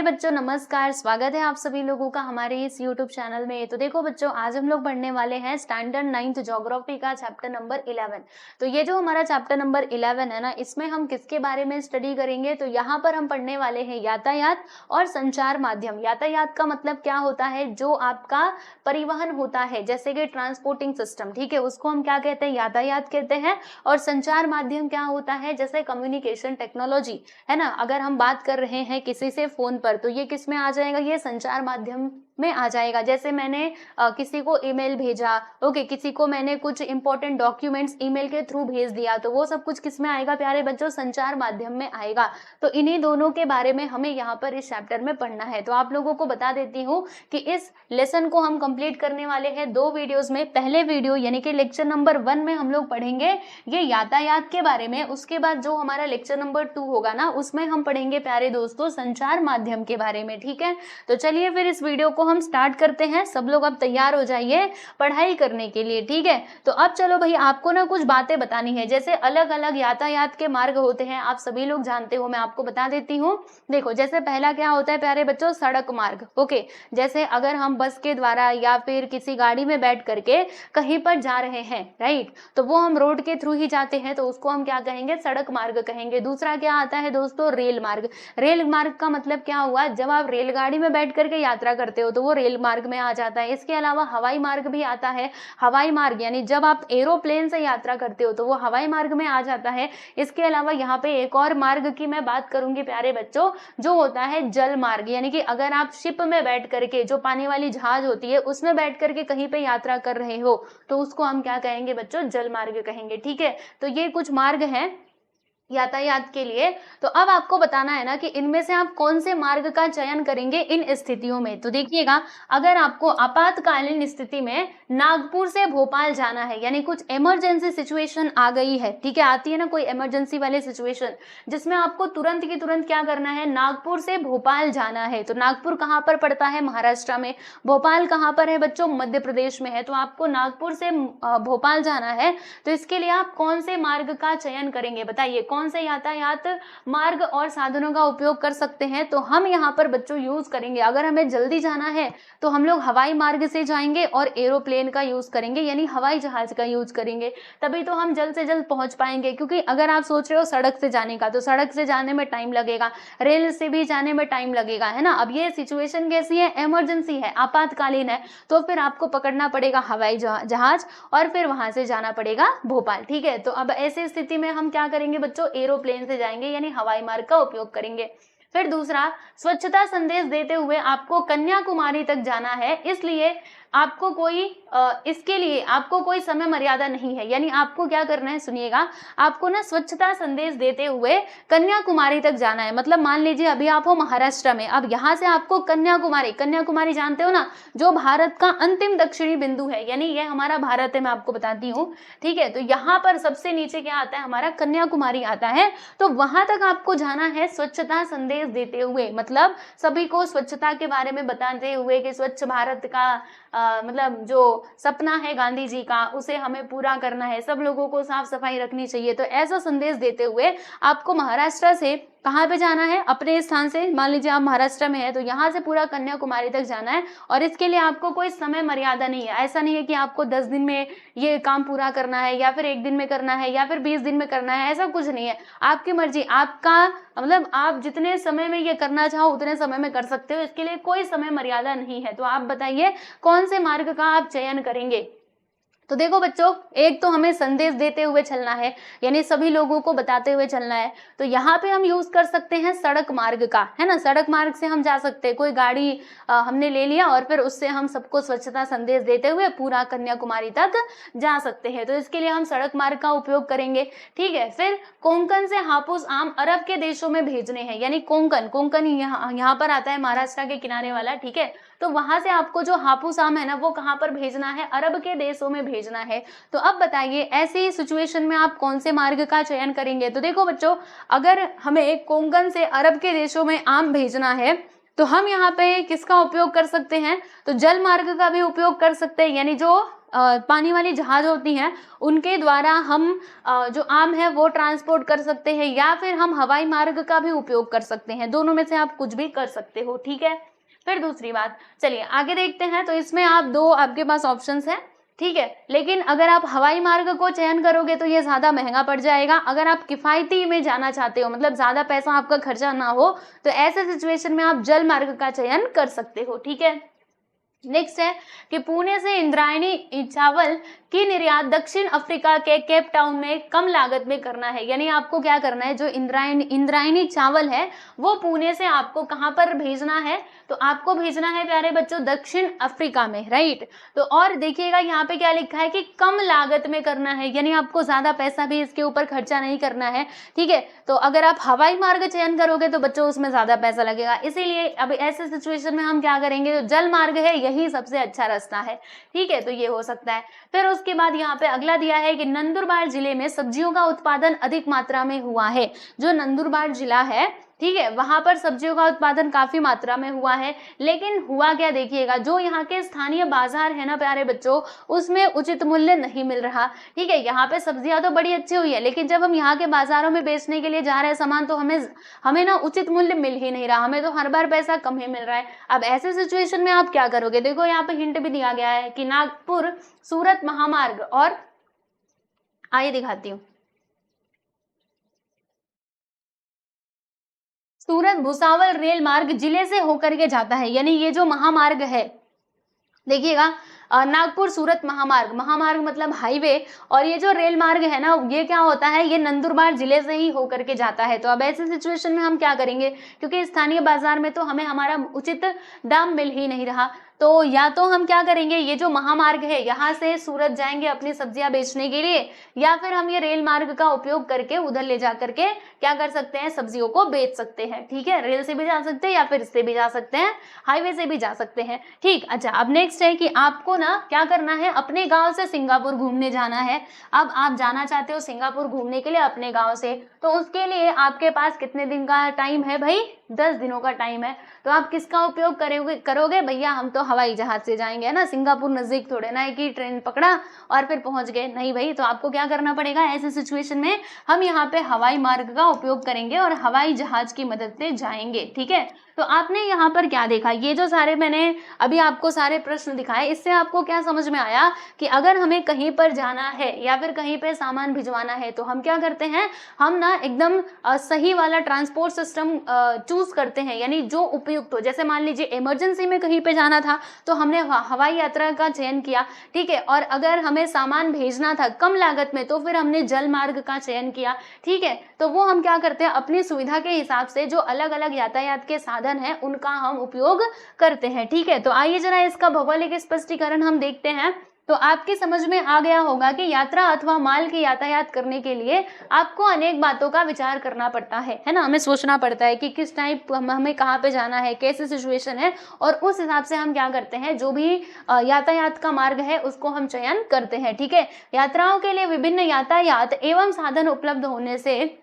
बच्चों नमस्कार, स्वागत है आप सभी लोगों का हमारे इस YouTube चैनल में। तो देखो बच्चों, आज हम लोग पढ़ने वाले हैं स्टैंडर्ड 9th ज्योग्राफी का चैप्टर नंबर 11। तो ये जो हमारा चैप्टर नंबर 11 है ना, इसमें हम किसके बारे में स्टडी करेंगे? तो यहाँ पर हम पढ़ने वाले हैं यातायात और संचार माध्यम। यातायात का मतलब क्या होता है? जो आपका परिवहन होता है, जैसे कि ट्रांसपोर्टिंग सिस्टम, ठीक है, उसको हम क्या कहते हैं? यातायात कहते हैं। और संचार माध्यम क्या होता है? जैसे कम्युनिकेशन टेक्नोलॉजी, है ना। अगर हम बात कर रहे हैं किसी से फोन पर, तो ये किस में आ जाएगा? ये संचार माध्यम में आ जाएगा। जैसे मैंने किसी को ईमेल भेजा, ओके, किसी को मैंने कुछ इंपॉर्टेंट डॉक्यूमेंट्स ईमेल के थ्रू भेज दिया, तो वो सब कुछ किस में आएगा प्यारे बच्चों? संचार माध्यम में आएगा। तो इन्हीं दोनों के बारे में हमें यहाँ पर इस चैप्टर में पढ़ना है। तो आप लोगों को बता देती हूँ कि इस लेसन को हम कंप्लीट करने वाले हैं 2 वीडियोज में। पहले वीडियो यानी कि लेक्चर नंबर 1 में हम लोग पढ़ेंगे ये यातायात के बारे में। उसके बाद जो हमारा लेक्चर नंबर 2 होगा ना, उसमें हम पढ़ेंगे प्यारे दोस्तों संचार माध्यम के बारे में, ठीक है। तो चलिए फिर इस वीडियो को हम स्टार्ट करते हैं। सब लोग अब तैयार हो जाइए पढ़ाई करने के लिए, ठीक है। तो अब चलो भाई, आपको ना कुछ बातें बतानी है। जैसे अलग अलग यातायात के मार्ग होते हैं, आप सभी लोग जानते हो, मैं आपको बता देती हूँ। देखो, जैसे पहला क्या होता है प्यारे बच्चों? सड़क मार्ग, ओके। जैसे अगर हम बस के द्वारा या फिर किसी गाड़ी में बैठ करके कहीं पर जा रहे हैं, राइट, तो वो हम रोड के थ्रू ही जाते हैं, तो उसको हम क्या कहेंगे? सड़क मार्ग कहेंगे। दूसरा क्या आता है दोस्तों? रेल मार्ग। रेल मार्ग का मतलब क्या हुआ? जब आप रेलगाड़ी में बैठ करके यात्रा करते हो तो वो रेल मार्ग में आ जाता है। इसके अलावा हवाई मार्ग भी आता है। हवाई मार्ग यानी जब आप एरोप्लेन से यात्रा करते हो तो वो हवाई मार्ग में आ जाता है। इसके अलावा यहाँ पे एक और मार्ग की मैं बात करूंगी प्यारे बच्चों, जो होता है जल मार्ग। यानी कि अगर आप शिप में बैठ करके, जो पानी वाली जहाज होती है, उसमें बैठ करके कहीं पे यात्रा कर रहे हो, तो उसको हम क्या कहेंगे बच्चों? जल मार्ग कहेंगे, ठीक है। तो ये कुछ मार्ग हैं यातायात के लिए। तो अब आपको बताना है ना कि इनमें से आप कौन से मार्ग का चयन करेंगे इन स्थितियों में। तो देखिएगा, अगर आपको आपातकालीन स्थिति में नागपुर से भोपाल जाना है, यानी कुछ इमरजेंसी सिचुएशन आ गई है, ठीक है, आती है ना कोई इमरजेंसी वाली सिचुएशन, जिसमें आपको तुरंत की तुरंत क्या करना है? नागपुर से भोपाल जाना है। तो नागपुर कहाँ पर पड़ता है? महाराष्ट्र में। भोपाल कहाँ पर है बच्चों? मध्य प्रदेश में है। तो आपको नागपुर से भोपाल जाना है, तो इसके लिए आप कौन से मार्ग का चयन करेंगे? बताइए, कौन से यातायात मार्ग और साधनों का उपयोग कर सकते हैं? तो हम यहाँ पर बच्चों यूज करेंगे, अगर हमें जल्दी जाना है तो हम लोग हवाई मार्ग से जाएंगे और एरोप्लेन का यूज करेंगे, यानी हवाई जहाज का यूज करेंगे। तभी तो हम जल्द से जल्द पहुंच पाएंगे। क्योंकि अगर आप सोच रहे हो सड़क से जाने का, तो सड़क से जाने में टाइम लगेगा, रेल से भी जाने में टाइम लगेगा, है ना। अब ये सिचुएशन कैसी है? इमरजेंसी है, आपातकालीन है, तो फिर आपको पकड़ना पड़ेगा हवाई जहाज और फिर वहां से जाना पड़ेगा भोपाल, ठीक है। तो अब ऐसी स्थिति में हम क्या करेंगे बच्चों? एरोप्लेन से जाएंगे, यानी हवाई मार्ग का उपयोग करेंगे। फिर दूसरा, स्वच्छता संदेश देते हुए आपको कन्याकुमारी तक जाना है, इसलिए आपको कोई इसके लिए आपको कोई समय मर्यादा नहीं है। यानी आपको क्या करना है? सुनिएगा, आपको ना स्वच्छता संदेश देते हुए कन्याकुमारी तक जाना है। मतलब मान लीजिए अभी आप हो महाराष्ट्र में, अब यहाँ से आपको कन्याकुमारी, कन्याकुमारी जानते हो ना, जो भारत का अंतिम दक्षिणी बिंदु है, यानी ये हमारा भारत है, मैं आपको बताती हूँ, ठीक है। तो यहाँ पर सबसे नीचे क्या आता है? हमारा कन्याकुमारी आता है। तो वहां तक आपको जाना है स्वच्छता संदेश देते हुए, मतलब सभी को स्वच्छता के बारे में बताते हुए कि स्वच्छ भारत का मतलब जो सपना है गांधी जी का, उसे हमें पूरा करना है, सब लोगों को साफ सफाई रखनी चाहिए। तो ऐसा संदेश देते हुए आपको महाराष्ट्र से कहाँ पे जाना है? अपने स्थान से, मान लीजिए आप महाराष्ट्र में है, तो यहाँ से पूरा कन्याकुमारी तक जाना है। और इसके लिए आपको कोई समय मर्यादा नहीं है। ऐसा नहीं है कि आपको 10 दिन में ये काम पूरा करना है, या फिर 1 दिन में करना है, या फिर 20 दिन में करना है, ऐसा कुछ नहीं है। आपकी मर्जी, आपका मतलब आप जितने समय में ये करना चाहो उतने समय में कर सकते हो, इसके लिए कोई समय मर्यादा नहीं है। तो आप बताइए कौन से मार्ग का आप चयन करेंगे? तो देखो बच्चों, एक तो हमें संदेश देते हुए चलना है, यानी सभी लोगों को बताते हुए चलना है। तो यहाँ पे हम यूज कर सकते हैं सड़क मार्ग का, है ना। सड़क मार्ग से हम जा सकते हैं, कोई गाड़ी हमने ले लिया और फिर उससे हम सबको स्वच्छता संदेश देते हुए पूरा कन्याकुमारी तक जा सकते हैं। तो इसके लिए हम सड़क मार्ग का उपयोग करेंगे, ठीक है। फिर कोंकण से हापुस आम अरब के देशों में भेजने हैं, यानी कोंकण यहाँ पर आता है, महाराष्ट्र के किनारे वाला, ठीक है। तो वहां से आपको जो हापुस आम है ना, वो कहाँ पर भेजना है? अरब के देशों में भेजना है। तो अब बताइए ऐसी सिचुएशन में आप कौन से मार्ग का चयन करेंगे? तो देखो बच्चों, अगर हमें कोंकण से अरब के देशों में आम भेजना है, तो हम यहाँ पे किसका उपयोग कर सकते हैं? तो जल मार्ग का भी उपयोग कर सकते हैं, यानी जो पानी वाली जहाज होती हैं उनके द्वारा हम जो आम है वो ट्रांसपोर्ट कर सकते हैं, या फिर हम हवाई मार्ग का भी उपयोग कर सकते हैं। दोनों में से आप कुछ भी कर सकते हो, ठीक है। फिर दूसरी बात, चलिए आगे देखते हैं। तो इसमें आपके पास ऑप्शंस हैं, ठीक है। लेकिन अगर आप हवाई मार्ग को चयन करोगे तो ये ज्यादा महंगा पड़ जाएगा। अगर आप किफायती में जाना चाहते हो, मतलब ज्यादा पैसा आपका खर्चा ना हो, तो ऐसे सिचुएशन में आप जल मार्ग का चयन कर सकते हो, ठीक है। नेक्स्ट है कि पुणे से इंद्रायणी चावल की निर्यात दक्षिण अफ्रीका के केप टाउन में कम लागत में करना है। यानी आपको क्या करना है, जो इंद्रायणी चावल है वो पुणे से आपको कहां पर भेजना है, तो आपको भेजना है प्यारे बच्चों दक्षिण अफ्रीका में, राइट। तो और देखिएगा यहाँ पे क्या लिखा है कि कम लागत में करना है, यानी आपको ज्यादा पैसा भी इसके ऊपर खर्चा नहीं करना है, ठीक है। तो अगर आप हवाई मार्ग चयन करोगे तो बच्चों उसमें ज्यादा पैसा लगेगा, इसीलिए अब ऐसे सिचुएशन में हम क्या करेंगे, जो जल मार्ग है यही सबसे अच्छा रास्ता है, ठीक है। तो ये हो सकता है। फिर उसके बाद यहाँ पे अगला दिया है कि नंदुरबार जिले में सब्जियों का उत्पादन अधिक मात्रा में हुआ है। जो नंदुरबार जिला है, ठीक है, वहां पर सब्जियों का उत्पादन काफी मात्रा में हुआ है। लेकिन हुआ क्या, देखिएगा जो यहाँ के स्थानीय बाजार है ना प्यारे बच्चों, उसमें उचित मूल्य नहीं मिल रहा, ठीक है। यहाँ पे सब्जियां तो बड़ी अच्छी हुई है, लेकिन जब हम यहाँ के बाजारों में बेचने के लिए जा रहे हैं सामान, तो हमें ना उचित मूल्य मिल ही नहीं रहा, हमें तो हर बार पैसा कम ही मिल रहा है। अब ऐसे सिचुएशन में आप क्या करोगे, देखो यहाँ पे हिंट भी दिया गया है कि नागपुर सूरत महामार्ग, और आइए दिखाती हूँ, सूरत भुसावल रेल मार्ग जिले से होकर के जाता है। यानी ये जो महामार्ग है, देखिएगा नागपुर सूरत महामार्ग, महामार्ग मतलब हाईवे, और ये जो रेल मार्ग है ना, ये क्या होता है, ये नंदुरबार जिले से ही होकर के जाता है। तो अब ऐसे सिचुएशन में हम क्या करेंगे, क्योंकि स्थानीय बाजार में तो हमें हमारा उचित दाम मिल ही नहीं रहा, तो या तो हम क्या करेंगे, ये जो महामार्ग है यहाँ से सूरत जाएंगे अपनी सब्जियां बेचने के लिए, या फिर हम ये रेल मार्ग का उपयोग करके उधर ले जा करके क्या कर सकते हैं, सब्जियों को बेच सकते हैं, ठीक है। रेल से भी जा सकते हैं या फिर इससे भी जा सकते हैं, हाईवे से भी जा सकते हैं, ठीक। अच्छा, अब नेक्स्ट है कि आपको ना क्या करना है, अपने गांव से सिंगापुर घूमने जाना है। अब आप जाना चाहते हो सिंगापुर घूमने के लिए अपने गांव से, तो उसके लिए आपके पास कितने दिन का टाइम है भाई, 10 दिनों का टाइम है। तो आप किसका उपयोग करोगे भैया, हम तो हवाई जहाज से जाएंगे ना, सिंगापुर नजदीक थोड़े ना है कि ट्रेन पकड़ा और फिर पहुंच गए, नहीं भाई। तो आपको क्या करना पड़ेगा, ऐसे सिचुएशन में हम यहाँ पे हवाई मार्ग का उपयोग करेंगे और हवाई जहाज की मदद से जाएंगे, ठीक है। तो आपने यहाँ पर क्या देखा, ये जो सारे मैंने अभी आपको सारे प्रश्न दिखाए, इससे आपको क्या समझ में आया कि अगर हमें कहीं पर जाना है या फिर कहीं पे सामान भिजवाना है, तो हम क्या करते हैं, हम ना एकदम सही वाला ट्रांसपोर्ट सिस्टम चूज करते हैं, यानी जो उपयुक्त हो। जैसे मान लीजिए इमरजेंसी में कहीं पे जाना था तो हमने हवाई यात्रा का चयन किया, ठीक है। और अगर हमें सामान भेजना था कम लागत में, तो फिर हमने जल मार्ग का चयन किया, ठीक है। तो वो हम क्या करते हैं, अपनी सुविधा के हिसाब से जो अलग अलग यातायात के साधन है उनका हम उपयोग करते हैं, ठीक है। तो आइए जरा इसका भौगोलिक स्पष्टीकरण हम देखते हैं। तो आपकी समझ में आ गया होगा कि यात्रा अथवा माल की यातायात करने के लिए आपको अनेक बातों का विचार करना पड़ता है ना। हमें सोचना पड़ता है कि किस टाइप हमें कहाँ पे जाना है, कैसी सिचुएशन है, और उस हिसाब से हम क्या करते हैं, जो भी यातायात का मार्ग है उसको हम चयन करते हैं, ठीक है। यात्राओं के लिए विभिन्न यातायात एवं साधन उपलब्ध होने से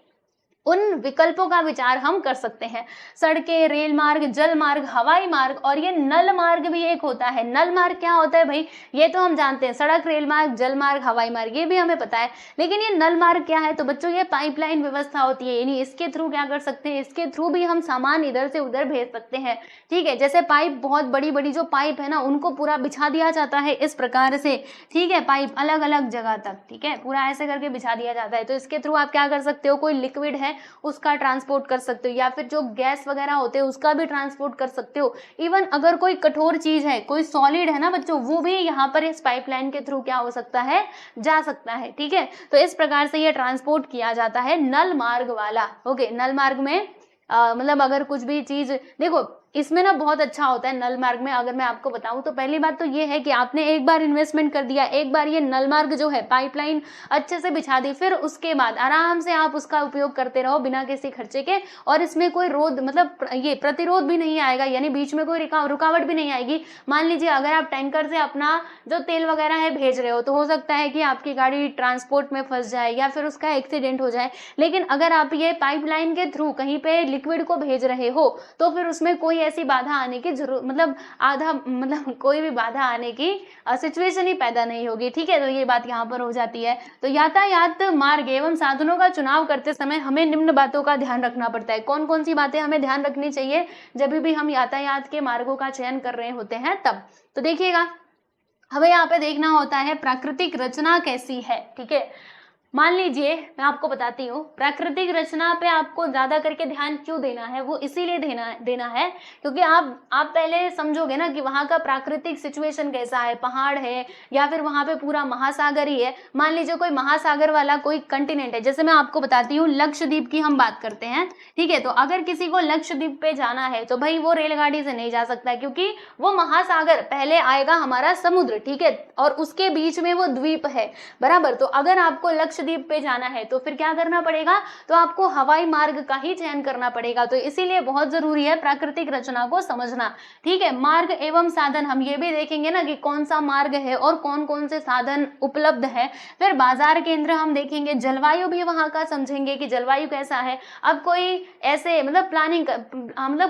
उन विकल्पों का विचार हम कर सकते हैं। सड़कें, रेल मार्ग, जल मार्ग, हवाई मार्ग, और ये नल मार्ग भी एक होता है। नल मार्ग क्या होता है भाई, ये तो हम जानते हैं, सड़क, रेल मार्ग, जल मार्ग, हवाई मार्ग, ये भी हमें पता है। लेकिन ये नल मार्ग क्या है, तो बच्चों ये पाइपलाइन व्यवस्था होती है, यानी इसके थ्रू क्या कर सकते हैं, इसके थ्रू भी हम सामान इधर से उधर भेज सकते हैं, ठीक है। जैसे पाइप, बहुत बड़ी बड़ी जो पाइप है ना, उनको पूरा बिछा दिया जाता है इस प्रकार से, ठीक है, पाइप अलग अलग जगह तक, ठीक है, पूरा ऐसे करके बिछा दिया जाता है। तो इसके थ्रू आप क्या कर सकते हो, कोई लिक्विड है उसका ट्रांसपोर्ट कर सकते हो, या फिर जो गैस वगैरह होते हैं उसका भी ट्रांसपोर्ट कर सकते हो। इवन अगर कोई कठोर चीज है, कोई सॉलिड है ना बच्चों, वो भी यहाँ पर इस पाइपलाइन के थ्रू क्या हो सकता है, जा सकता है, ठीक है। तो इस प्रकार से ये ट्रांसपोर्ट किया जाता है नल मार्ग वाला। ओके, नल मार्ग में मतलब अगर कुछ भी चीज, देखो इसमें ना बहुत अच्छा होता है नल मार्ग में। अगर मैं आपको बताऊं तो पहली बात तो ये है कि आपने एक बार इन्वेस्टमेंट कर दिया, एक बार ये नल मार्ग जो है पाइपलाइन अच्छे से बिछा दी, फिर उसके बाद आराम से आप उसका उपयोग करते रहो बिना किसी खर्चे के, और इसमें कोई रोध मतलब ये प्रतिरोध भी नहीं आएगा, यानी बीच में कोई रुकावट भी नहीं आएगी। मान लीजिए अगर आप टैंकर से अपना जो तेल वगैरह है भेज रहे हो, तो हो सकता है कि आपकी गाड़ी ट्रांसपोर्ट में फंस जाए या फिर उसका एक्सीडेंट हो जाए। लेकिन अगर आप ये पाइपलाइन के थ्रू कहीं पे लिक्विड को भेज रहे हो, तो फिर उसमें कोई ऐसी बाधा आने की जरूर मतलब कोई भी बाधा आने की सिचुएशन ही पैदा नहीं होगी। ठीक है, तो ये बात यहाँ पर हो जाती है। तो यातायात मार्ग एवं साधनों का चुनाव करते समय हमें निम्न बातों का ध्यान रखना पड़ता है। कौन कौन सी बातें हमें ध्यान रखनी चाहिए जब भी हम यातायात के मार्गों का चयन कर रहे होते हैं तब? तो देखिएगा, हमें यहाँ पे देखना होता है प्राकृतिक रचना कैसी है। ठीक है, मान लीजिए मैं आपको बताती हूँ, प्राकृतिक रचना पे आपको ज्यादा करके ध्यान क्यों देना है, वो इसीलिए देना है क्योंकि आप पहले समझोगे ना कि वहाँ का प्राकृतिक सिचुएशन कैसा है, पहाड़ है या फिर वहाँ पे पूरा महासागर ही है। मान लीजिए कोई महासागर वाला कोई कंटिनेंट है, जैसे मैं आपको बताती हूँ लक्षद्वीप की हम बात करते हैं। ठीक है, तो अगर किसी को लक्षद्वीप पे जाना है तो भाई वो रेलगाड़ी से नहीं जा सकता, क्योंकि वो महासागर पहले आएगा हमारा समुद्र, ठीक है, और उसके बीच में वो द्वीप है, बराबर। तो अगर आपको लक्षद्वीप पे जाना है तो फिर क्या करना पड़ेगा, तो आपको हवाई मार्ग का ही चयन करना पड़ेगा। तो इसीलिए बहुत जरूरी है प्राकृतिक रचना को समझना। ठीक है, मार्ग एवं साधन हम ये भी देखेंगे ना कि कौन सा मार्ग है और कौन कौन से साधन उपलब्ध है। फिर बाजार केंद्र हम देखेंगे, जलवायु भी वहां का समझेंगे कि जलवायु कैसा है। अब कोई ऐसे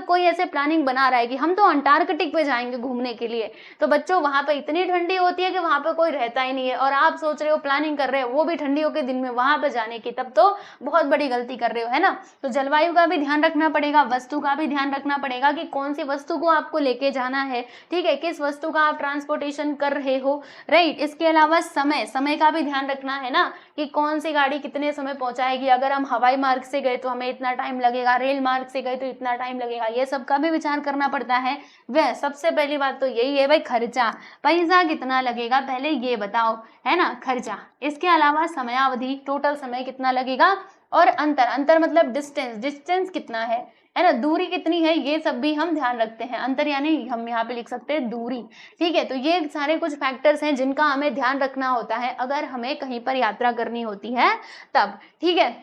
कोई ऐसे प्लानिंग बना रहा है कि हम तो अंटार्कटिक पे जाएंगे घूमने के लिए, तो बच्चों वहां पे इतनी ठंडी होती है कि वहां पे कोई रहता ही नहीं है, और आप सोच रहे हो प्लानिंग कर रहे हो वो भी ठंडियों के दिन में वहां पे जाने की, तब तो बहुत बड़ी गलती कर रहे हो, है ना। तो जलवायु का भी ध्यान रखना पड़ेगा, वस्तु का भी ध्यान रखना पड़ेगा कि कौन सी वस्तु को आपको लेके जाना है। ठीक है, किस वस्तु का आप ट्रांसपोर्टेशन कर रहे हो, राइट। इसके अलावा समय का भी ध्यान रखना है ना कि कौन सी गाड़ी कितने समय पहुंचाएगी। अगर हम हवाई मार्ग से गए तो हमें इतना टाइम लगेगा, रेल मार्ग से गए तो इतना टाइम लगेगा, ये सब का भी विचार करना पड़ता है। वह सबसे पहली बात तो यही है भाई, खर्चा, पैसा कितना लगेगा पहले ये बताओ, है ना, खर्चा। इसके अलावा समयावधि, टोटल समय कितना लगेगा, और अंतर मतलब डिस्टेंस कितना है ना, दूरी कितनी है, ये सब भी हम ध्यान रखते हैं। अंतर यानी हम यहाँ पे लिख सकते हैं दूरी। ठीक है, तो ये सारे कुछ फैक्टर्स हैं जिनका हमें ध्यान रखना होता है अगर हमें कहीं पर यात्रा करनी होती है तब। ठीक है,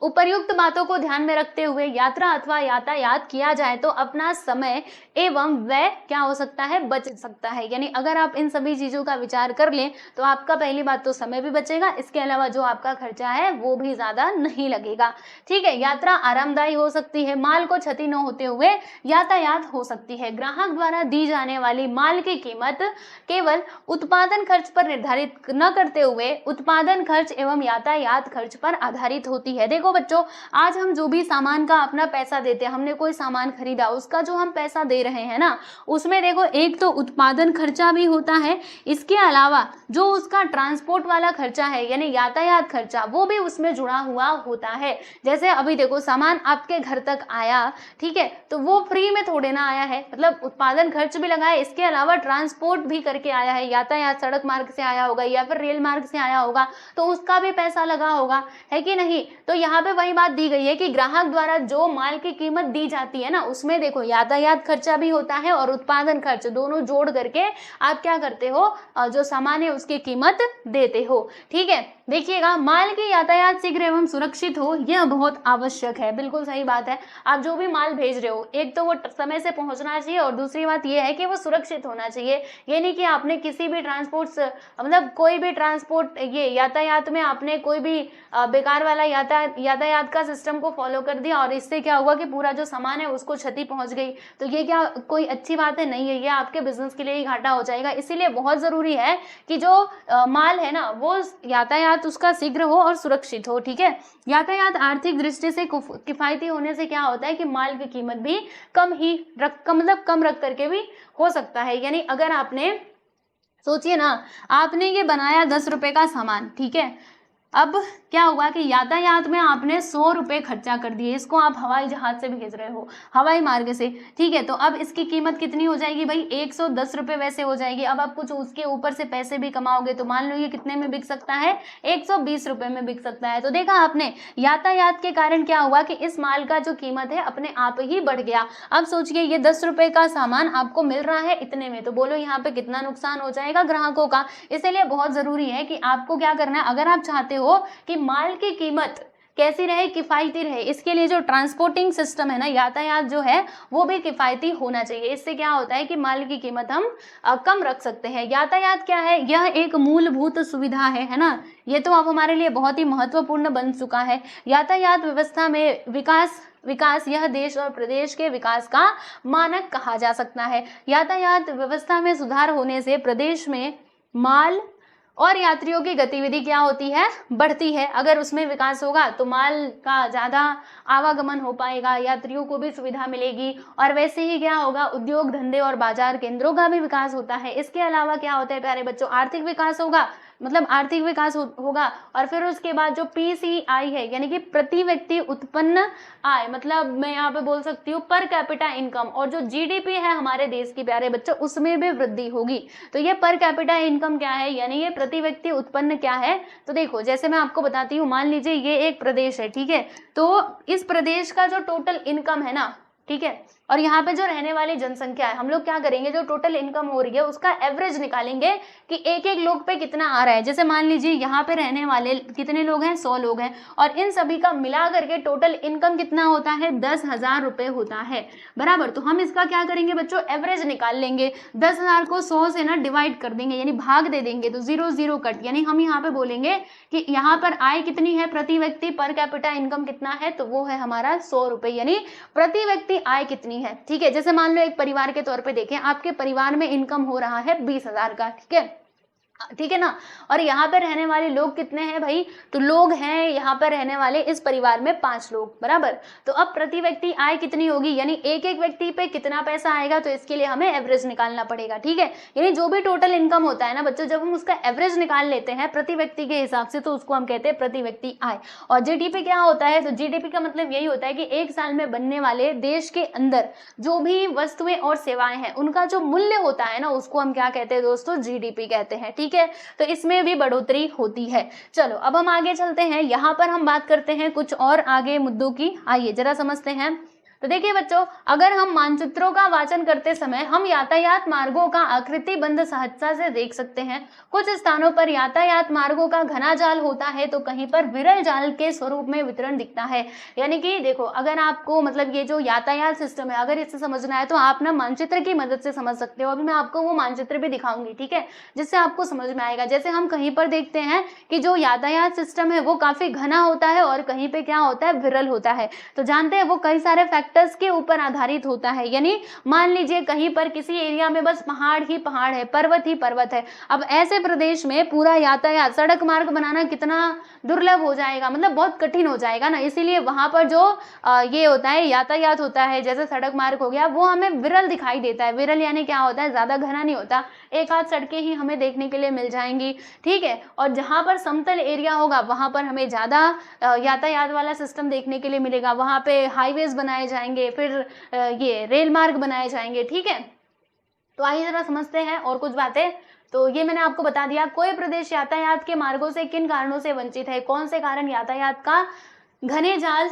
उपर्युक्त बातों को ध्यान में रखते हुए यात्रा अथवा यातायात किया जाए तो अपना समय एवं व्यय क्या हो सकता है, बच सकता है। यानी अगर आप इन सभी चीजों का विचार कर लें तो आपका पहली बात तो समय भी बचेगा, इसके अलावा जो आपका खर्चा है वो भी ज्यादा नहीं लगेगा। ठीक है, यात्रा आरामदायी हो सकती है, माल को क्षति न होते हुए यातायात हो सकती है। ग्राहक द्वारा दी जाने वाली माल की कीमत केवल उत्पादन खर्च पर निर्धारित न करते हुए उत्पादन खर्च एवं यातायात खर्च पर आधारित होती है। देखो बच्चों, आज हम जो भी सामान का अपना पैसा देते हैं, हमने कोई सामान खरीदा, उसका जो हम पैसा दे रहे हैं ना, उसमें देखो एक तो उत्पादन खर्चा भी होता है, इसके अलावा जो उसका ट्रांसपोर्ट वाला खर्चा है यानी यातायात खर्चा, वो भी उसमें जुड़ा हुआ होता है। जैसे अभी देखो सामान आपके घर तक आया, ठीक है, तो वो फ्री में थोड़े ना आया है, मतलब उत्पादन खर्च भी लगा है, इसके अलावा ट्रांसपोर्ट भी करके आया है, यातायात सड़क मार्ग से आया होगा या फिर रेल मार्ग से आया होगा, तो उसका भी पैसा लगा होगा, है कि नहीं। तो यहाँ पे वही बात दी गई है कि ग्राहक द्वारा जो माल की कीमत दी जाती है ना, उसमें देखो यातायात खर्चा भी होता है और उत्पादन खर्च, दोनों जोड़ करके आप क्या करते हो, जो सामान है उसकी कीमत देते हो। ठीक है, देखिएगा, माल की यातायात शीघ्र एवं सुरक्षित हो यह बहुत आवश्यक है। बिल्कुल सही बात है, आप जो भी माल भेज रहे हो एक तो वो समय से पहुंचना चाहिए और दूसरी बात ये है कि वो सुरक्षित होना चाहिए। ये नहीं कि आपने किसी भी कोई भी ट्रांसपोर्ट ये यातायात में आपने कोई भी बेकार वाला यातायात का सिस्टम को फॉलो कर दिया और इससे क्या हुआ कि पूरा जो सामान है उसको क्षति पहुंच गई, तो ये क्या कोई अच्छी बात है, नहीं है, ये आपके बिजनेस के लिए ही घाटा हो जाएगा। इसीलिए बहुत जरूरी है कि जो माल है ना वो यातायात उसका शीघ्र हो और सुरक्षित हो। ठीक है, यातायात आर्थिक दृष्टि से किफायती होने से क्या होता है कि माल की कीमत भी कम रख करके भी हो सकता है। यानी अगर आपने सोचिए ना, आपने ये बनाया 10 रुपए का सामान, ठीक है, अब क्या हुआ कि यातायात में आपने 100 रुपए खर्चा कर दिए, इसको आप हवाई जहाज से भेज रहे हो, हवाई मार्ग से, ठीक है, तो अब इसकी कीमत कितनी हो जाएगी भाई, 110 रुपए वैसे हो जाएगी। अब आप कुछ उसके ऊपर से पैसे भी कमाओगे तो मान लो ये कितने में बिक सकता है, 120 रुपए में बिक सकता है। तो देखा आपने, यातायात के कारण क्या हुआ कि इस माल का जो कीमत है अपने आप ही बढ़ गया। अब सोचिए ये 10 रुपए का सामान आपको मिल रहा है इतने में, तो बोलो यहाँ पे कितना नुकसान हो जाएगा ग्राहकों का। इसलिए बहुत जरूरी है कि आपको क्या करना है, अगर आप चाहते हो कि माल की कीमत कैसी रहे, किफायती रहे, इसके लिए जो ट्रांसपोर्टिंग सिस्टम है ना, यातायात जो है वो भी किफायती होना चाहिए। इससे क्या होता है कि माल की कीमत हम कम रख सकते हैं। यातायात क्या है, यह एक मूलभूत सुविधा है ना, ये तो अब हमारे लिए बहुत ही महत्वपूर्ण बन चुका है। यातायात व्यवस्था में विकास विकास, यह देश और प्रदेश के विकास का मानक कहा जा सकता है। यातायात व्यवस्था में सुधार होने से प्रदेश में माल और यात्रियों की गतिविधि क्या होती है, बढ़ती है। अगर उसमें विकास होगा तो माल का ज़्यादा आवागमन हो पाएगा, यात्रियों को भी सुविधा मिलेगी, और वैसे ही क्या होगा, उद्योग धंधे और बाजार केंद्रों का भी विकास होता है। इसके अलावा क्या होता है प्यारे बच्चों, आर्थिक विकास होगा, मतलब आर्थिक विकास होगा। और फिर उसके बाद जो PCI है यानी कि प्रति व्यक्ति उत्पन्न आय, मतलब मैं यहाँ पे बोल सकती हूँ पर कैपिटा इनकम, और जो GDP है हमारे देश की प्यारे बच्चों उसमें भी वृद्धि होगी। तो ये पर कैपिटा इनकम क्या है, यानी ये प्रति व्यक्ति उत्पन्न क्या है। तो देखो जैसे मैं आपको बताती हूँ, मान लीजिए ये एक प्रदेश है, ठीक है, तो इस प्रदेश का जो टोटल इनकम है ना, ठीक है, और यहाँ पे जो रहने वाली जनसंख्या है, हम लोग क्या करेंगे, जो टोटल इनकम हो रही है उसका एवरेज निकालेंगे कि एक एक लोग पे कितना आ रहा है। जैसे मान लीजिए यहाँ पे रहने वाले कितने लोग हैं, 100 लोग हैं, और इन सभी का मिला करके टोटल इनकम कितना होता है, 10,000 रुपये होता है, बराबर। तो हम इसका क्या करेंगे बच्चों, एवरेज निकाल लेंगे। 10,000 को 100 से ना डिवाइड कर देंगे, यानी भाग दे देंगे, तो 0 0 कट, यानी हम यहाँ पे बोलेंगे कि यहाँ पर आय कितनी है प्रति व्यक्ति, पर कैपिटा इनकम कितना है, तो वो है हमारा 100 रुपये, यानी प्रति व्यक्ति आय कितनी है, ठीक है। जैसे मान लो एक परिवार के तौर पे देखें, आपके परिवार में इनकम हो रहा है 20,000 का, ठीक है, ठीक है ना, और यहाँ पर रहने वाले लोग कितने हैं भाई, तो लोग हैं यहाँ पर रहने वाले इस परिवार में 5 लोग, बराबर। तो अब प्रति व्यक्ति आय कितनी होगी, यानी एक एक व्यक्ति पे कितना पैसा आएगा, तो इसके लिए हमें एवरेज निकालना पड़ेगा, ठीक है। यानी जो भी टोटल इनकम होता है ना बच्चों, जब हम उसका एवरेज निकाल लेते हैं प्रति व्यक्ति के हिसाब से, तो उसको हम कहते हैं प्रति व्यक्ति आय। और GDP क्या होता है, तो GDP का मतलब यही होता है कि एक साल में बनने वाले देश के अंदर जो भी वस्तुएं और सेवाएं हैं उनका जो मूल्य होता है ना, उसको हम क्या कहते हैं दोस्तों, GDP कहते हैं, ठीक है। तो इसमें भी बढ़ोतरी होती है। चलो अब हम आगे चलते हैं, यहाँ पर हम बात करते हैं कुछ और आगे मुद्दों की, आइए जरा समझते हैं। तो देखिए बच्चों, अगर हम मानचित्रों का वाचन करते समय हम यातायात मार्गों का आकृतिबंध सहजता से देख सकते हैं। कुछ स्थानों पर यातायात मार्गों का घना जाल होता है, तो कहीं पर विरल जाल के स्वरूप में वितरण दिखता है। यानी कि देखो, अगर आपको मतलब ये जो यातायात सिस्टम है अगर इससे समझना है तो आप ना मानचित्र की मदद से समझ सकते हो। अभी मैं आपको वो मानचित्र भी दिखाऊंगी, ठीक है, जिससे आपको समझ में आएगा। जैसे हम कहीं पर देखते हैं कि जो यातायात सिस्टम है वो काफी घना होता है और कहीं पे क्या होता है, विरल होता है। तो जानते हैं वो कई सारे फैक्टर्स के ऊपर आधारित होता है। यानी मान लीजिए कहीं पर किसी एरिया में बस पहाड़ ही पहाड़ है, पर्वत ही पर्वत है। अब ऐसे प्रदेश में पूरा यातायात सड़क मार्ग बनाना कितना दुर्लभ हो जाएगा, मतलब बहुत कठिन हो जाएगा ना। इसीलिए वहां पर जो ये होता है यातायात होता है, जैसे सड़क मार्ग हो गया, वो हमें विरल दिखाई देता है। विरल यानी क्या होता है, ज्यादा घना नहीं होता, एक आध सड़कें ही हमें देखने के लिए मिल जाएंगी, ठीक है। और जहां पर समतल एरिया होगा वहां पर हमें ज्यादा यातायात वाला सिस्टम देखने के लिए मिलेगा। वहां पे हाईवेज बनाए जाएंगे, फिर ये रेल मार्ग बनाए जाएंगे, ठीक है। तो आइए जरा समझते हैं और कुछ बातें। तो ये मैंने आपको बता दिया, कोई प्रदेश यातायात के मार्गों से किन कारणों से वंचित है, कौन से कारण यातायात का घने जाल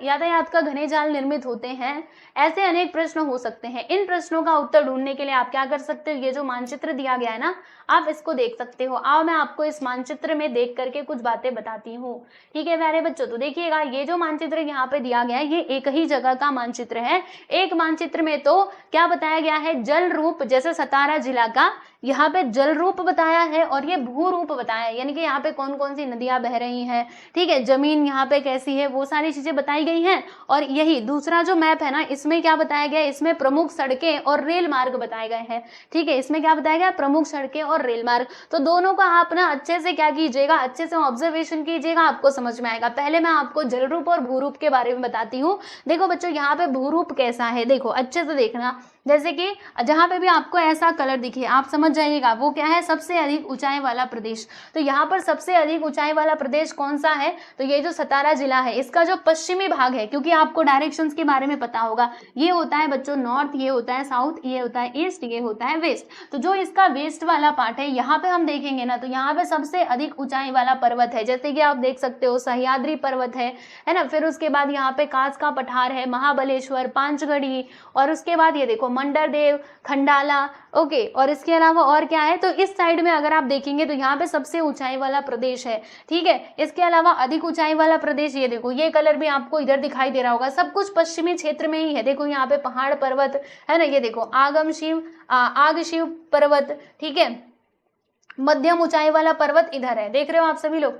यातायात का घने जाल निर्मित होते हैं। ऐसे अनेक प्रश्न हो सकते हैं। इन प्रश्नों का उत्तर ढूंढने के लिए आप क्या कर सकते हो, ये जो मानचित्र दिया गया है ना, आप इसको देख सकते हो। आओ मैं आपको इस मानचित्र में देख करके कुछ बातें बताती हूँ, ठीक है प्यारे बच्चों। तो देखिएगा, ये जो मानचित्र यहाँ पे दिया गया है ये एक ही जगह का मानचित्र है। एक मानचित्र में तो क्या बताया गया है, जल रूप, जैसे सतारा जिला का यहाँ पे जल रूप बताया है और ये भू रूप बताया है, यानी कि यहाँ पे कौन कौन सी नदियां बह रही हैं, ठीक है, जमीन यहाँ पे कैसी है, वो सारी चीजें बताई गई हैं। और यही दूसरा जो मैप है ना, इसमें क्या बताया गया है, इसमें प्रमुख सड़कें और रेल मार्ग बताए गए हैं, ठीक है। इसमें क्या बताया गया, प्रमुख सड़कें और रेल मार्ग। तो दोनों का आप ना अच्छे से क्या कीजिएगा, अच्छे से ऑब्जर्वेशन कीजिएगा, आपको समझ में आएगा। पहले मैं आपको जल रूप और भू रूप के बारे में बताती हूँ। देखो बच्चों, यहाँ पे भू रूप कैसा है, देखो अच्छे से देखना। जैसे कि जहाँ पे भी आपको ऐसा कलर दिखे आप समझ जाइएगा वो क्या है, सबसे अधिक ऊंचाई वाला प्रदेश। तो यहाँ पर सबसे अधिक ऊंचाई वाला प्रदेश कौन सा है, तो ये जो सतारा जिला है, इसका जो पश्चिमी भाग है, क्योंकि आपको डायरेक्शंस के बारे में पता होगा, ये होता है बच्चों नॉर्थ, ये होता है साउथ, ये होता है ईस्ट, ये होता है वेस्ट। तो जो इसका वेस्ट वाला पार्ट है, यहाँ पे हम देखेंगे ना, तो यहाँ पे सबसे अधिक ऊंचाई वाला पर्वत है। जैसे कि आप देख सकते हो सह्याद्री पर्वत है ना, फिर उसके बाद यहाँ पे कास का पठार है, महाबलेश्वर, पांचगढ़ी, और उसके बाद ये देखो मंडरदेव, खंडाला, ओके। और इसके अलावा और क्या है, तो इस साइड में अगर आप देखेंगे तो यहाँ पे सबसे ऊंचाई वाला प्रदेश है, ठीक है। इसके अलावा अधिक ऊंचाई वाला प्रदेश, ये देखो ये कलर भी आपको इधर दिखाई दे रहा होगा, सब कुछ पश्चिमी क्षेत्र में ही है। देखो यहाँ पे पहाड़ पर्वत है ना, ये देखो आग शिव पर्वत, ठीक है, मध्यम ऊंचाई वाला पर्वत इधर है, देख रहे हो आप सभी लोग,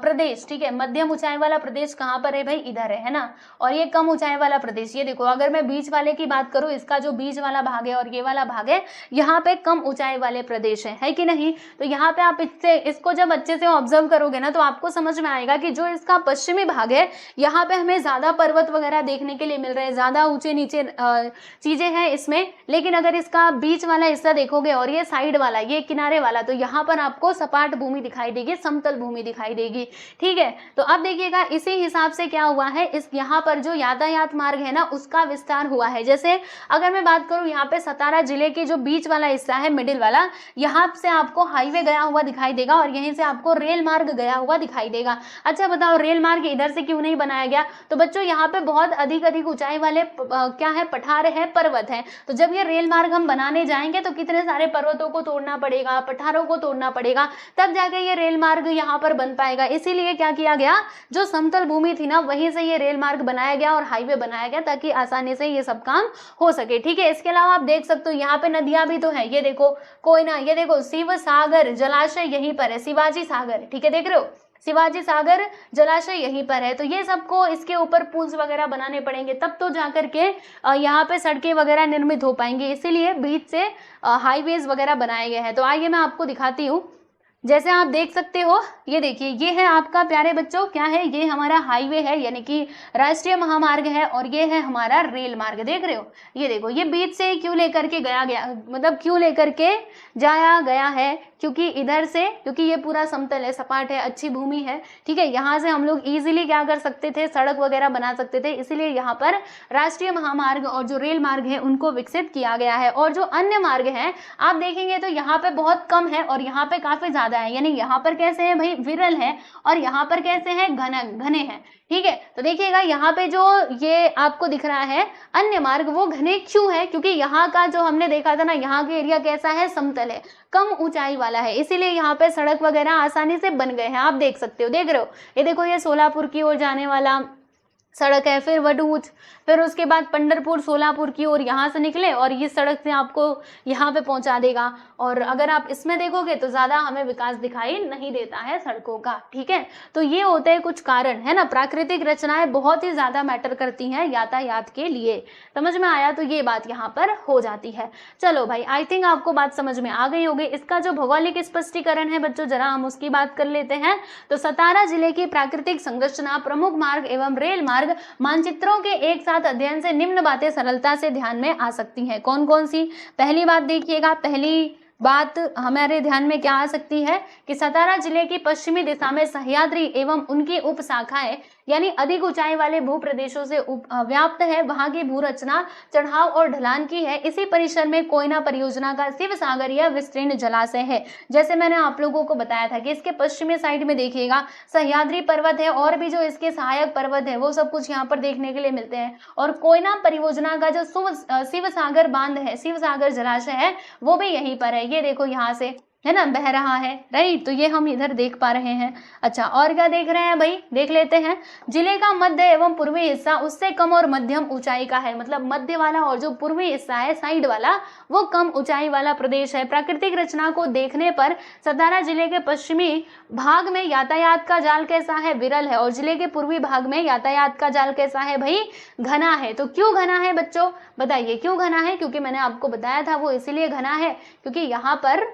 प्रदेश, ठीक है। मध्यम ऊंचाई वाला प्रदेश कहाँ पर है भाई, इधर है ना। और ये कम ऊंचाई वाला प्रदेश, ये देखो अगर मैं बीच वाले की बात करूँ, इसका जो बीच वाला भाग है और ये वाला भाग है, यहाँ पे कम ऊंचाई वाले प्रदेश है कि नहीं। तो यहाँ पे आप इसको जब अच्छे से ऑब्जर्व करोगे ना, तो आपको समझ में आएगा कि जो इसका पश्चिमी भाग है, यहाँ पे हमें ज्यादा पर्वत वगैरह देखने के लिए मिल रहे हैं, ज्यादा ऊंचे नीचे चीजें हैं इसमें। लेकिन अगर इसका बीच वाला हिस्सा देखोगे और ये साइड वाला, ये किनारे वाला, तो यहाँ पर आपको सपाट भूमि दिखाई देगी, समतल भूमि दिखाई देगी, ठीक है। तो अब देखिएगा इसी हिसाब से क्या हुआ है, इस यहाँ पर जो यातायात मार्ग है ना, उसका विस्तार हुआ है। जैसे अगर मैं बात करूँ, यहाँ पे सतारा जिले के जो बीच वाला हिस्सा है, मिडिल वाला, यहाँ से आपको हाईवे गया हुआ दिखाई देगा और यहीं से आपको रेल मार्ग गया हुआ दिखाई देगा। अच्छा बताओ, रेल मार्ग इधर से क्यों नहीं बनाया गया? तो बच्चों यहाँ पे बहुत अधिक ऊंचाई वाले क्या है, पठार है, पर्वत है। तो जब ये रेल मार्ग हम बनाने जाएंगे तो कितने सारे पर्वतों को तोड़ना पड़ेगा, पठारों को तोड़ना पड़ेगा, तब जाके ये रेल मार्ग यहाँ पर बन पाएगा। इसीलिए क्या किया गया, जो समतल भूमि थी ना, वहीं से ये रेल मार्ग बनाया गया और हाईवे बनाया गया, ताकि आसानी से ये सब काम हो सके, ठीक है। इसके अलावा आप देख सकते हो यहाँ पे नदियां भी तो है, ये देखो कोयना, ये देखो शिव सागर जलाशय यहीं पर है, शिवाजी सागर, ठीक है, देख रहे हो, शिवाजी सागर जलाशय यहीं पर है। तो ये सबको इसके ऊपर पुल्स वगैरह बनाने पड़ेंगे, तब तो जाकर के यहाँ पे सड़कें वगैरह निर्मित हो पाएंगी। इसीलिए बीच से हाईवेज वगैरह बनाए गए हैं। तो आइए मैं आपको दिखाती हूँ। जैसे आप देख सकते हो, ये देखिए, ये है आपका प्यारे बच्चों, क्या है, ये हमारा हाईवे है, यानी कि राष्ट्रीय महामार्ग है, और ये है हमारा रेल मार्ग, देख रहे हो। ये देखो, ये बीच से क्यों लेकर के गया मतलब क्यों लेकर के जाया गया है, क्योंकि इधर से, क्योंकि ये पूरा समतल है, सपाट है, अच्छी भूमि है, ठीक है। यहाँ से हम लोग इजीली क्या कर सकते थे, सड़क वगैरह बना सकते थे। इसीलिए यहाँ पर राष्ट्रीय महामार्ग और जो रेल मार्ग है उनको विकसित किया गया है। और जो अन्य मार्ग हैं आप देखेंगे तो यहाँ पे बहुत कम है और यहाँ पे काफी ज्यादा है। यानी यहाँ पर कैसे है भाई, विरल है, और यहाँ पर कैसे है, घने हैं, ठीक है। तो देखिएगा यहाँ पे जो ये आपको दिख रहा है अन्य मार्ग, वो घने क्यों है, क्योंकि यहाँ का जो हमने देखा था ना, यहाँ के एरिया कैसा है, समतल है, कम ऊंचाई वाला है, इसीलिए यहाँ पे सड़क वगैरह आसानी से बन गए हैं। आप देख सकते हो, देख रहे हो, ये देखो, ये सोलापुर की ओर जाने वाला सड़क है, फिर वडूच, फिर उसके बाद पंढरपुर, सोलापुर की ओर यहाँ से निकले और ये सड़क से आपको यहाँ पे पहुंचा देगा। और अगर आप इसमें देखोगे तो ज्यादा हमें विकास दिखाई नहीं देता है सड़कों का, ठीक है। तो ये होते हैं कुछ कारण, है ना। प्राकृतिक रचनाएं बहुत ही ज्यादा मैटर करती हैं यातायात के लिए, समझ में आया। तो ये बात यहाँ पर हो जाती है। चलो भाई, आई थिंक आपको बात समझ में आ गई होगी। इसका जो भौगोलिक स्पष्टीकरण है बच्चों, जरा हम उसकी बात कर लेते हैं। तो सतारा जिले की प्राकृतिक संरचना, प्रमुख मार्ग एवं रेल मार्ग मानचित्रों के एक साथ अध्ययन से निम्न बातें सरलता से ध्यान में आ सकती हैं। कौन कौन सी? पहली बात देखिएगा, पहली बात हमारे ध्यान में क्या आ सकती है कि सतारा जिले की पश्चिमी दिशा में सह्याद्री एवं उनकी उप शाखाएं, यानी अधिक ऊंचाई वाले भू प्रदेशों से व्याप्त है। वहां की भू रचना चढ़ाव और ढलान की है। इसी परिसर में कोयना परियोजना का शिव सागर या विस्तीर्ण जलाशय है। जैसे मैंने आप लोगों को बताया था कि इसके पश्चिमी साइड में देखिएगा सह्याद्री पर्वत है, और भी जो इसके सहायक पर्वत है वो सब कुछ यहाँ पर देखने के लिए मिलते हैं। और कोयना परियोजना का जो शिव सागर बांध है, शिव सागर जलाशय है, वो भी यहीं पर है। ये देखो यहाँ से, है ना, बह रहा है, राइट। तो ये हम इधर देख पा रहे हैं। अच्छा, और क्या देख रहे हैं भाई, देख लेते हैं। जिले का मध्य एवं पूर्वी हिस्सा उससे कम और मध्यम ऊंचाई का है। मतलब मध्य वाला और जो पूर्वी हिस्सा है, साइड वाला, वो कम ऊंचाई वाला प्रदेश है। प्राकृतिक रचना को देखने पर सतारा जिले के पश्चिमी भाग में यातायात का जाल कैसा है, विरल है। और जिले के पूर्वी भाग में यातायात का जाल कैसा है भाई, घना है। तो क्यों घना है बच्चों, बताइए क्यों घना है? क्योंकि मैंने आपको बताया था वो इसीलिए घना है क्योंकि यहाँ पर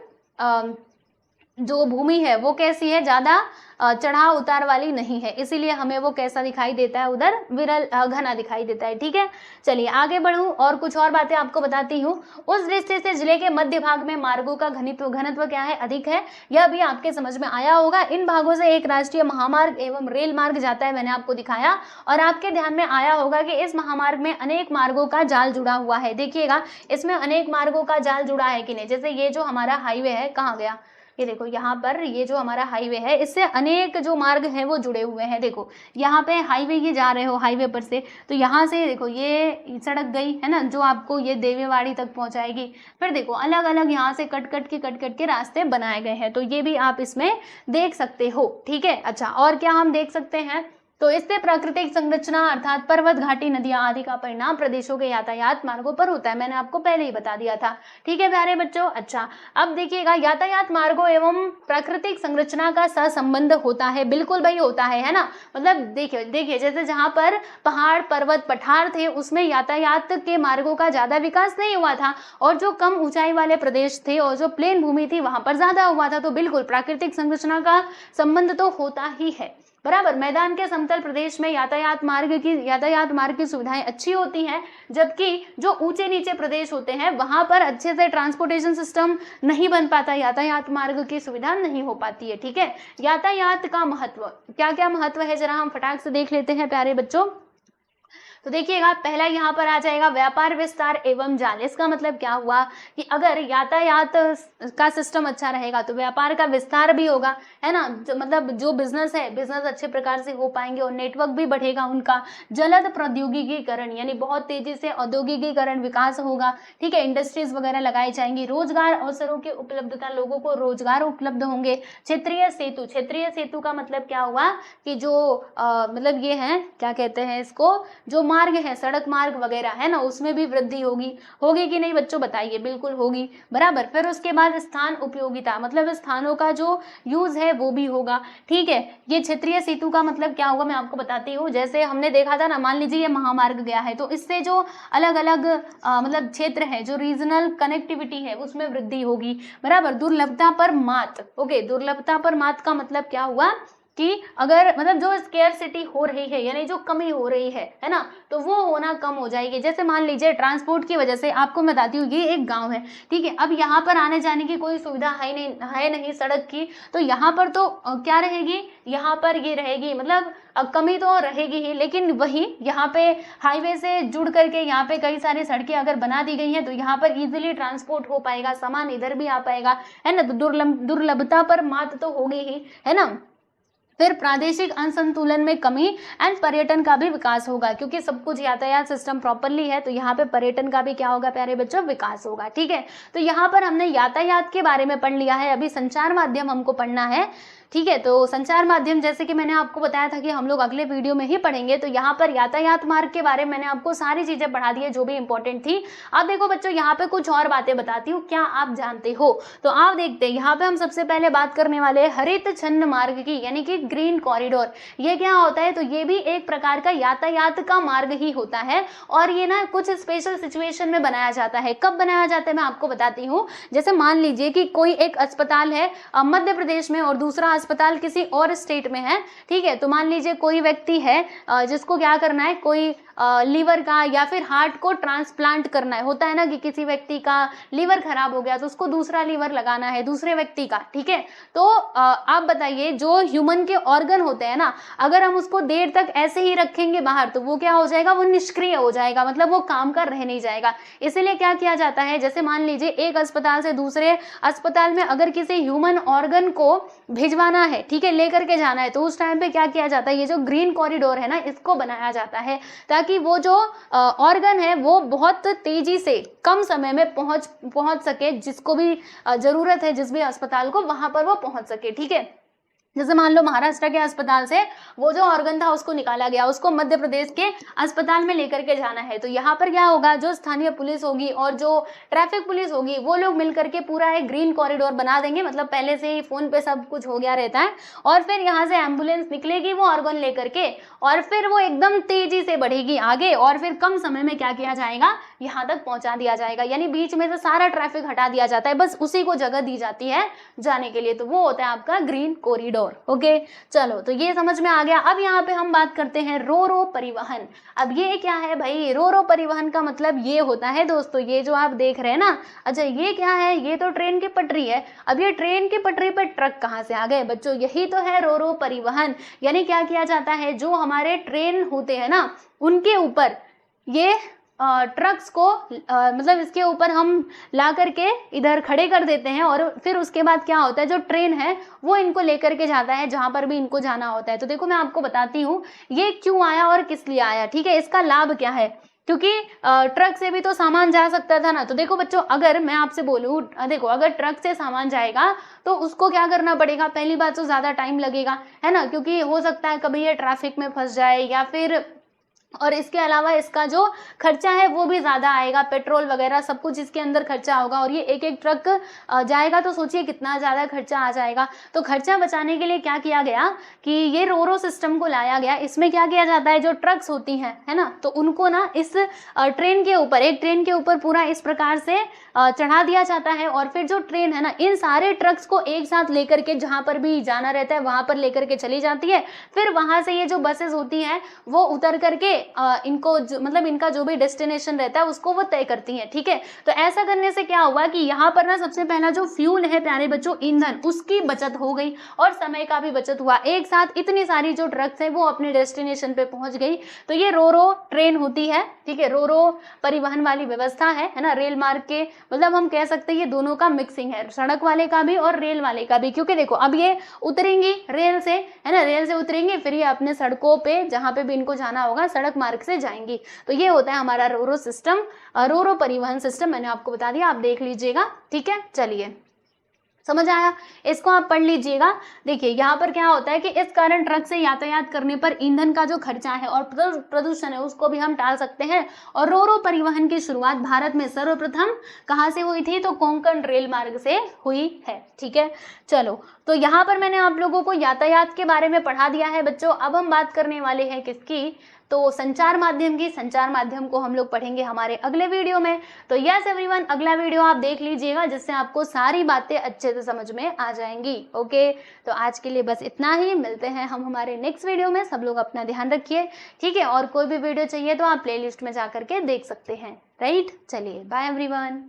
जो भूमि है वो कैसी है, ज्यादा चढ़ाव उतार वाली नहीं है, इसीलिए हमें वो कैसा दिखाई देता है, उधर विरल घना दिखाई देता है, ठीक है। चलिए आगे बढ़ूं और कुछ और बातें आपको बताती हूँ। उस दृष्टि से जिले के मध्य भाग में मार्गों का घनत्व क्या है, अधिक है। यह भी आपके समझ में आया होगा। इन भागों से एक राष्ट्रीय महामार्ग एवं रेल मार्ग जाता है, मैंने आपको दिखाया। और आपके ध्यान में आया होगा कि इस महामार्ग में अनेक मार्गों का जाल जुड़ा हुआ है। देखिएगा इसमें अनेक मार्गों का जाल जुड़ा है कि नहीं। जैसे ये जो हमारा हाईवे है, कहाँ गया, ये देखो यहाँ पर, ये जो हमारा हाईवे है, इससे अनेक जो मार्ग हैं वो जुड़े हुए हैं। देखो यहाँ पे हाईवे, ये जा रहे हो हाईवे पर से, तो यहाँ से देखो ये सड़क गई है ना, जो आपको ये देवेवाड़ी तक पहुँचाएगी। फिर देखो अलग अलग यहाँ से कट कट के रास्ते बनाए गए हैं। तो ये भी आप इसमें देख सकते हो, ठीक है। अच्छा, और क्या हम देख सकते हैं तो इससे प्राकृतिक संरचना अर्थात पर्वत, घाटी, नदियां आदि का परिणाम प्रदेशों के यातायात मार्गों पर होता है। मैंने आपको पहले ही बता दिया था। ठीक है प्यारे बच्चों। अच्छा, अब देखिएगा यातायात मार्गों एवं प्राकृतिक संरचना का सहसंबंध होता है। बिल्कुल भाई होता है ना। मतलब देखिए जैसे जहां पर पहाड़, पर्वत, पठार थे उसमें यातायात के मार्गों का ज्यादा विकास नहीं हुआ था, और जो कम ऊंचाई वाले प्रदेश थे और जो प्लेन भूमि थी वहां पर ज्यादा हुआ था। तो बिल्कुल प्राकृतिक संरचना का संबंध तो होता ही है। बराबर। मैदान के समतल प्रदेश में यातायात मार्ग की सुविधाएं अच्छी होती हैं, जबकि जो ऊंचे नीचे प्रदेश होते हैं वहां पर अच्छे से ट्रांसपोर्टेशन सिस्टम नहीं बन पाता, यातायात मार्ग की सुविधा नहीं हो पाती है। ठीक है। यातायात का महत्व, क्या क्या महत्व है जरा हम फटाक से देख लेते हैं प्यारे बच्चों। तो देखिएगा पहला यहाँ पर आ जाएगा व्यापार विस्तार एवं जाल। इसका मतलब क्या हुआ कि अगर यातायात का सिस्टम अच्छा रहेगा तो व्यापार का विस्तार भी होगा, है ना। मतलब जो बिजनेस है, बिजनेस अच्छे प्रकार से हो पाएंगे और नेटवर्क भी बढ़ेगा उनका। जलद प्रौद्योगिकीकरण यानी बहुत तेजी से औद्योगिकीकरण विकास होगा। ठीक है। इंडस्ट्रीज वगैरह लगाई जाएंगी। रोजगार अवसरों की उपलब्धता, लोगों को रोजगार उपलब्ध होंगे। क्षेत्रीय सेतु, क्षेत्रीय सेतु का मतलब क्या हुआ कि जो मतलब ये है, क्या कहते हैं इसको, जो मार्ग है, सड़क मार्ग वगैरह है ना, उसमें भी वृद्धि होगी कि नहीं बच्चों बताइए। बिल्कुल होगी। बराबर। फिर उसके बाद स्थान उपयोगिता, मतलब स्थानों का जो यूज है वो भी होगा। ठीक है। ये क्षेत्रीय सेतु का मतलब क्या होगा मैं आपको बताती हूँ। जैसे हमने देखा था ना, मान लीजिए ये महामार्ग गया है तो इससे जो अलग अलग मतलब क्षेत्र है, जो रीजनल कनेक्टिविटी है उसमें वृद्धि होगी। बराबर। दुर्लभता पर मात। ओके, दुर्लभता पर मात का मतलब क्या हुआ कि अगर मतलब जो स्केर्सिटी हो रही है यानी जो कमी हो रही है ना, तो वो होना कम हो जाएगी। जैसे मान लीजिए ट्रांसपोर्ट की वजह से, आपको मैं बताती हूँ ये एक गांव है, ठीक है। अब यहाँ पर आने जाने की कोई सुविधा है नहीं सड़क की, तो यहाँ पर तो क्या रहेगी, यहाँ पर ये रहेगी, मतलब कमी तो रहेगी ही, लेकिन वही यहाँ पे हाईवे से जुड़ करके यहाँ पे कई सारी सड़कें अगर बना दी गई हैं तो यहाँ पर इजीली ट्रांसपोर्ट हो पाएगा, सामान इधर भी आ पाएगा, है ना। तो दुर्लभता पर मात तो होगी ही, है ना। फिर प्रादेशिक असंतुलन में कमी एंड पर्यटन का भी विकास होगा, क्योंकि सब कुछ यातायात सिस्टम प्रॉपरली है तो यहाँ पे पर्यटन का भी क्या होगा प्यारे बच्चों, विकास होगा। ठीक है। तो यहाँ पर हमने यातायात के बारे में पढ़ लिया है। अभी संचार माध्यम हमको पढ़ना है। ठीक है। तो संचार माध्यम जैसे कि मैंने आपको बताया था कि हम लोग अगले वीडियो में ही पढ़ेंगे, तो यहाँ पर यातायात मार्ग के बारे में मैंने आपको सारी चीजें पढ़ा दी है जो भी इंपॉर्टेंट थी। अब देखो बच्चों, यहाँ पे कुछ और बातें बताती हूँ, क्या आप जानते हो। तो आप देखते हैं यहाँ पे हम सबसे पहले बात करने वाले हैं हरित छन्न मार्ग की, यानी कि ग्रीन कॉरिडोर। ये क्या होता है, तो ये भी एक प्रकार का यातायात का मार्ग ही होता है, और ये ना कुछ स्पेशल सिचुएशन में बनाया जाता है। कब बनाया जाता है मैं आपको बताती हूँ। जैसे मान लीजिए कि कोई एक अस्पताल है मध्य प्रदेश में और दूसरा अस्पताल किसी और स्टेट में है। ठीक है। तो मान लीजिए कोई व्यक्ति है जिसको क्या करना है, कोई लीवर का या फिर हार्ट को ट्रांसप्लांट करना है। होता है ना कि किसी व्यक्ति का लीवर खराब हो गया तो उसको दूसरा लीवर लगाना है दूसरे व्यक्ति का। ठीक है। तो आप बताइए, जो ह्यूमन के ऑर्गन होते हैं ना, अगर हम उसको देर तक ऐसे ही रखेंगे बाहर तो वो क्या हो जाएगा, वो निष्क्रिय हो जाएगा, मतलब वो काम कर रह नहीं जाएगा। इसीलिए क्या किया जाता है, जैसे मान लीजिए एक अस्पताल से दूसरे अस्पताल में अगर किसी ह्यूमन ऑर्गन को भिजवाना है, ठीक है, लेकर के जाना है, तो उस टाइम पे क्या किया जाता है, ये जो ग्रीन कॉरिडोर है ना, इसको बनाया जाता है ताकि वो जो ऑर्गन है वो बहुत तेजी से कम समय में पहुंच सके, जिसको भी जरूरत है, जिस भी अस्पताल को, वहां पर वो पहुंच सके। ठीक है। जैसे मान लो महाराष्ट्र के अस्पताल से वो जो ऑर्गन था उसको निकाला गया, उसको मध्य प्रदेश के अस्पताल में लेकर के जाना है, तो यहाँ पर क्या होगा, जो स्थानीय पुलिस होगी और जो ट्रैफिक पुलिस होगी वो लोग मिलकर के पूरा एक ग्रीन कॉरिडोर बना देंगे। मतलब पहले से ही फोन पे सब कुछ हो गया रहता है, और फिर यहाँ से एम्बुलेंस निकलेगी वो ऑर्गन लेकर के, और फिर वो एकदम तेजी से बढ़ेगी आगे, और फिर कम समय में क्या किया जाएगा, यहाँ तक पहुंचा दिया जाएगा। यानी बीच में से सारा ट्रैफिक हटा दिया जाता है, बस उसी को जगह दी जाती है जाने के लिए, तो वो होता है आपका ग्रीन कॉरिडोर। ओके, चलो, तो ये समझ में आ गया। अब यहाँ पे हम बात करते हैं रो परिवहन। अब ये क्या है भाई, रो परिवहन का मतलब ये होता है दोस्तों, ये जो आप देख रहे हैं ना, अच्छा ये क्या है, ये तो ट्रेन की पटरी है। अब ये ट्रेन की पटरी पे ट्रक कहाँ से आ गए बच्चों, यही तो है रो परिवहन। यानी क्या किया जाता है, जो हमारे ट्रेन होते हैं ना, उनके ऊपर ये ट्रक्स को मतलब इसके ऊपर हम ला करके इधर खड़े कर देते हैं, और फिर उसके बाद क्या होता है, जो ट्रेन है वो इनको लेकर के जाता है जहां पर भी इनको जाना होता है। तो देखो मैं आपको बताती हूँ ये क्यों आया और किस लिए आया। ठीक है। इसका लाभ क्या है, क्योंकि ट्रक से भी तो सामान जा सकता था ना। तो देखो बच्चों, अगर मैं आपसे बोलूँ, देखो अगर ट्रक से सामान जाएगा तो उसको क्या करना पड़ेगा, पहली बात तो ज़्यादा टाइम लगेगा, है ना, क्योंकि हो सकता है कभी ये ट्रैफिक में फंस जाए या फिर, और इसके अलावा इसका जो खर्चा है वो भी ज़्यादा आएगा, पेट्रोल वगैरह सब कुछ इसके अंदर खर्चा होगा, और ये एक एक ट्रक जाएगा तो सोचिए कितना ज़्यादा खर्चा आ जाएगा। तो खर्चा बचाने के लिए क्या किया गया कि ये रोरो सिस्टम को लाया गया। इसमें क्या किया जाता है, जो ट्रक्स होती हैं, है ना, तो उनको ना इस ट्रेन के ऊपर, एक ट्रेन के ऊपर पूरा इस प्रकार से चढ़ा दिया जाता है, और फिर जो ट्रेन है ना, इन सारे ट्रक्स को एक साथ लेकर के जहाँ पर भी जाना रहता है वहाँ पर लेकर के चली जाती है। फिर वहाँ से ये जो बसेस होती हैं वो उतर करके इनको मतलब इनका जो भी डेस्टिनेशन रहता है उसको वो तय करती हैं, ठीक है। तो ऐसा करने से क्या हुआ कि यहाँ पर ना सबसे पहला जो फ्यूल है प्यारे बच्चों, ईंधन, उसकी बचत हो गई और समय का भी बचत हुआ। एक साथ इतनी सारी जो ट्रक्स हैं वो अपने डेस्टिनेशन पे पहुंच गई। तो ये रोरो ट्रेन होती है, ठीक है, रोरो परिवहन वाली व्यवस्था है ना, रेल मार्ग के, मतलब हम कह सकते हैं ये दोनों का मिक्सिंग है, सड़क वाले का भी और रेल वाले का भी। क्योंकि देखो अब ये उतरेंगी रेल से, है ना, रेल से उतरेंगे, फिर ये अपने सड़कों पे जहाँ पे भी इनको जाना होगा सड़क मार्ग से जाएंगी। तो ये होता है हमारा रोरो सिस्टम, रोरो परिवहन सिस्टम, मैंने आपको बता दिया, आप देख लीजिएगा, ठीक है। चलिए, समझ आया, इसको आप पढ़ लीजिएगा। देखिए यहाँ पर क्या होता है कि इस कारण ट्रक से यातायात करने पर ईंधन का जो खर्चा है और प्रदूषण है उसको भी हम टाल सकते हैं। और रोरो परिवहन की शुरुआत भारत में सर्वप्रथम कहाँ से हुई थी, तो कोंकण रेल मार्ग से हुई है, ठीक है। चलो, तो यहाँ पर मैंने आप लोगों को यातायात के बारे में पढ़ा दिया है बच्चों। अब हम बात करने वाले हैं किसकी, तो संचार माध्यम की। संचार माध्यम को हम लोग पढ़ेंगे हमारे अगले वीडियो में। तो यस एवरीवन, अगला वीडियो आप देख लीजिएगा जिससे आपको सारी बातें अच्छे से समझ में आ जाएंगी। ओके, तो आज के लिए बस इतना ही, मिलते हैं हम हमारे नेक्स्ट वीडियो में। सब लोग अपना ध्यान रखिए, ठीक है। और कोई भी वीडियो चाहिए तो आप प्लेलिस्ट में जा करके देख सकते हैं, राइट। चलिए, बाय एवरीवन।